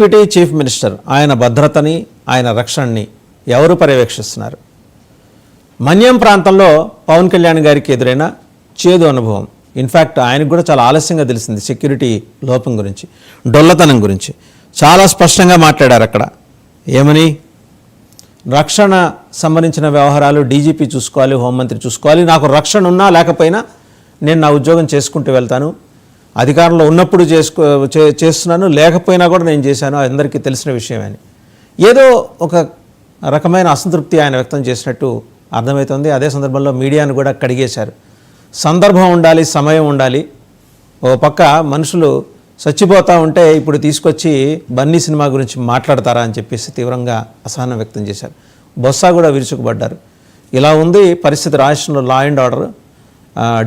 Deputy chief minister ఆయన భద్రతని ఆయన రక్షణని ఎవరు పర్యవేక్షిస్తున్నారు? మన్యం ప్రాంతంలో పవన్ కళ్యాణ్ గారికి ఎదురైన చేదు అనుభవం, ఇన్ఫ్యాక్ట్ ఆయనకు కూడా చాలా ఆలస్యంగా తెలిసింది సెక్యూరిటీ లోపం గురించి, డొల్లతనం గురించి చాలా స్పష్టంగా మాట్లాడారు అక్కడ. ఏమని? రక్షణ సంబంధించిన వ్యవహారాలు డీజీపీ చూసుకోవాలి, హోంమంత్రి చూసుకోవాలి, నాకు రక్షణ ఉన్నా లేకపోయినా నేను నా ఉద్యోగం చేసుకుంటూ వెళ్తాను, అధికారంలో ఉన్నప్పుడు చేస్తున్నాను, లేకపోయినా కూడా నేను చేశాను, అందరికీ తెలిసిన విషయమే అని ఏదో ఒక రకమైన అసంతృప్తి ఆయన వ్యక్తం చేసినట్టు అర్థమవుతుంది. అదే సందర్భంలో మీడియాను కూడా కడిగేశారు. సందర్భం ఉండాలి, సమయం ఉండాలి. ఓ పక్క మనుషులు చచ్చిపోతూ ఉంటే ఇప్పుడు తీసుకొచ్చి బన్నీ సినిమా గురించి మాట్లాడతారా అని చెప్పేసి తీవ్రంగా అసహనం వ్యక్తం చేశారు. బొత్స కూడా విరుచుకుపడ్డారు. ఇలా ఉంది పరిస్థితి రాష్ట్రంలో, లా అండ్ ఆర్డర్.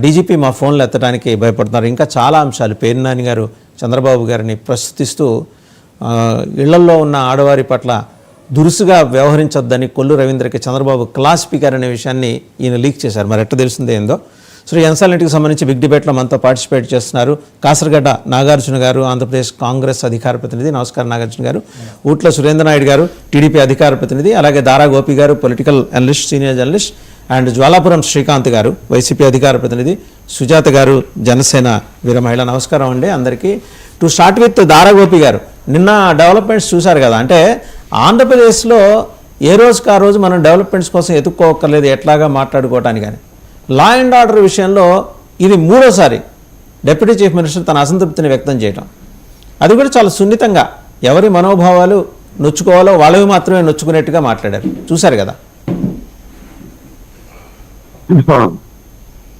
డీజీపీ మా ఫోన్లు ఎత్తడానికి భయపడుతున్నారు. ఇంకా చాలా అంశాలు పేర్ని నాని గారు చంద్రబాబు గారిని ప్రస్తుతిస్తూ ఇళ్లల్లో ఉన్న ఆడవారి పట్ల దురుసుగా వ్యవహరించొద్దని కొల్లు రవీంద్రకి చంద్రబాబు క్లాస్ స్పీకర్ అనే విషయాన్ని ఈయన లీక్ చేశారు. మరి ఎట్ట తెలిసిందే ఏందో. సో ఎన్సాలిటీకి సంబంధించి బిగ్ డిబేట్లో మనతో పార్టిసిపేట్ చేస్తున్నారు కాసరగడ్డ నాగార్జున గారు, ఆంధ్రప్రదేశ్ కాంగ్రెస్ అధికార ప్రతినిధి. నమస్కారం నాగార్జున గారు. ఊట్ల సురేంద్ర నాయుడు గారు, టీడీపీ అధికార ప్రతినిధి. అలాగే దారా గోపి గారు, political analyst, senior journalist. And Jwalapuram Srikanth గారు, వైసీపీ అధికార ప్రతినిధి. సుజాత గారు, జనసేన వీర మహిళ. నమస్కారం అండి అందరికీ. టు స్టార్ట్ విత్ దారా గోపి గారు, నిన్న డెవలప్మెంట్స్ చూశారు కదా. అంటే ఆంధ్రప్రదేశ్లో ఏ రోజుకి ఆ రోజు మనం డెవలప్మెంట్స్ కోసం ఎత్తుక్కోకర్లేదు, ఎట్లాగా మాట్లాడుకోవటానికి. కానీ లా అండ్ ఆర్డర్ విషయంలో ఇది మూడోసారి డిప్యూటీ చీఫ్ మినిస్టర్ తన అసంతృప్తిని వ్యక్తం చేయటం. అది కూడా చాలా సున్నితంగా, ఎవరి మనోభావాలు నొచ్చుకోవాలో వాళ్ళవి మాత్రమే నొచ్చుకునేట్టుగా మాట్లాడారు. చూశారు కదా.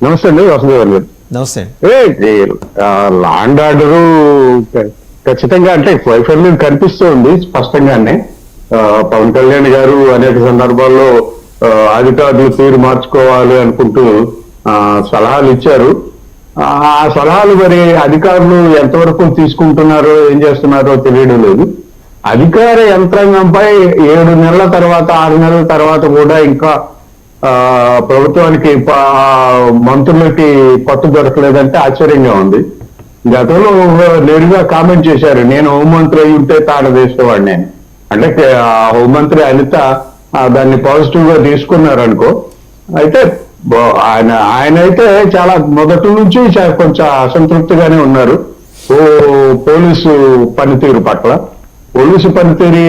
నమస్తే అండి వసుదేవన్ గారు. నమస్తే. లా అండ్ ఆర్డరు ఖచ్చితంగా అంటే వైఫల్యం కనిపిస్తోంది స్పష్టంగానే. పవన్ కళ్యాణ్ గారు అనేక సందర్భాల్లో అధికారులు తీరు మార్చుకోవాలి అనుకుంటూ సలహాలు ఇచ్చారు. ఆ సలహాలు మరి అధికారులు ఎంతవరకు తీసుకుంటున్నారో ఏం చేస్తున్నారో తెలియడం లేదు. అధికార యంత్రాంగంపై 7 నెలల తర్వాత 6 నెలల తర్వాత కూడా ఇంకా ప్రభుత్వానికి మంత్రులకి పట్టు దొరకలేదంటే ఆశ్చర్యంగా ఉంది. గతంలో నేరుగా కామెంట్ చేశారు, నేను హోంమంత్రి అయి ఉంటే తాను వేసేవాడిని. అంటే హోంమంత్రి అనిత దాన్ని పాజిటివ్ గా తీసుకున్నారు అనుకో. అయితే ఆయన అయితే చాలా మొదటి నుంచి కొంచెం అసంతృప్తిగానే ఉన్నారు పోలీసు పనితీరు పట్ల. పోలీసు పనితీరు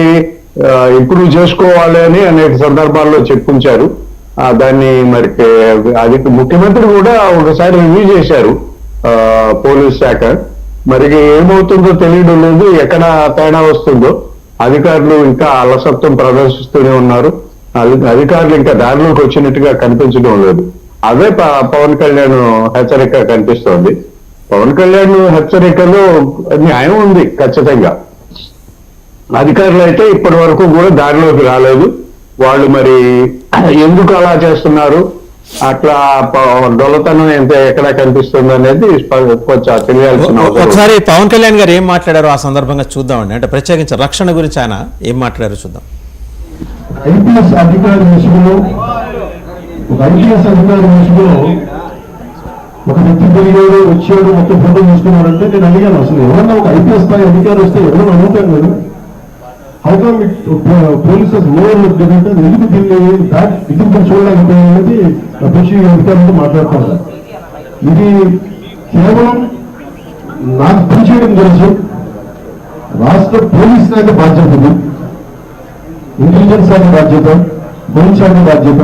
ఇంప్రూవ్ చేసుకోవాలి అని అనేక సందర్భాల్లో చెప్పుంచారు. దాన్ని మరి అది ముఖ్యమంత్రి కూడా ఒకసారి రివ్యూ చేశారు పోలీస్ శాఖ. మరి ఏమవుతుందో తెలియడం లేదు, ఎక్కడ తేడా వస్తుందో. అధికారులు ఇంకా అలసత్వం ప్రదర్శిస్తూనే ఉన్నారు. అధికారులు ఇంకా దారిలోకి వచ్చినట్టుగా కనిపించడం లేదు. అదే పవన్ కళ్యాణ్ హెచ్చరిక కనిపిస్తోంది. పవన్ కళ్యాణ్ హెచ్చరికలో న్యాయం ఉంది ఖచ్చితంగా. అధికారులు అయితే ఇప్పటి వరకు కూడా దారిలోకి రాలేదు. వాళ్ళు మరి ఎందుకు అలా చేస్తున్నారు, అట్లా డొల్లతనం ఎక్కడ కనిపిస్తుంది అనేది కొంచెం తెలియాల్సిన. ఒకసారి పవన్ కళ్యాణ్ గారు ఏం మాట్లాడారో ఆ సందర్భంగా చూద్దామండి. అంటే ప్రత్యేకించి రక్షణ గురించి ఆయన ఏం మాట్లాడారో చూద్దాం. ఐపీఎస్ అధికారి విషయంలో ఒక వ్యక్తి పెరిగాడు, వచ్చాడు, మొత్తం ఫోటో తీసుకున్నాడంటే నేను అడిగాను, అసలు ఎవరన్నా ఒక ఐపీఎస్ స్థాయి అధికారి వస్తే ఎవరైనా అడుగుతాను నేను, హౌకమ్ పోలీసెస్ ఓవర్ లుక్ అంటే ఎందుకు దీన్ని ఇది చూడలేకపోయింది అభిషేక్ అధికారులతో మాట్లాడుతున్నారు. ఇది కేవలం నాకు పనిచేయడం తెలుసు, రాష్ట్ర పోలీస్ శాఖ బాధ్యత ఇది, ఇంటెలిజెన్స్ శాఖ బాధ్యత, పోలీస్ శాఖ బాధ్యత,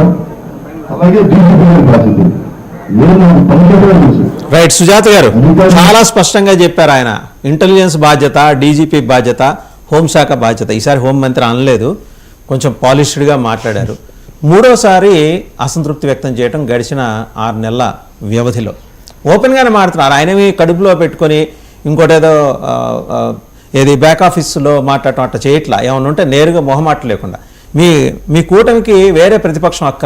అలాగే డీజీపీ బాధ్యత. నేను నాకు పనిచేయడం తెలుసు. రైట్. సుజాత గారు చాలా స్పష్టంగా చెప్పారు. ఆయన ఇంటెలిజెన్స్ బాధ్యత, డీజీపీ బాధ్యత, హోంశాఖ బాధ్యత. ఈసారి హోంమంత్రి అనలేదు, కొంచెం పాలిష్డ్గా మాట్లాడారు. మూడోసారి అసంతృప్తి వ్యక్తం చేయడం గడిచిన 6 నెలల వ్యవధిలో ఓపెన్గానే మాట్లాడుతున్నారు. ఆయనవి కడుపులో పెట్టుకొని ఇంకోటేదో ఏది బ్యాక్ ఆఫీస్లో మాట్లాడటం అట్లా చేయట్లా. ఏమన్నా ఉంటే నేరుగా మొహమాట లేకుండా మీ కూటమికి వేరే ప్రతిపక్షం అక్కర్లేదు.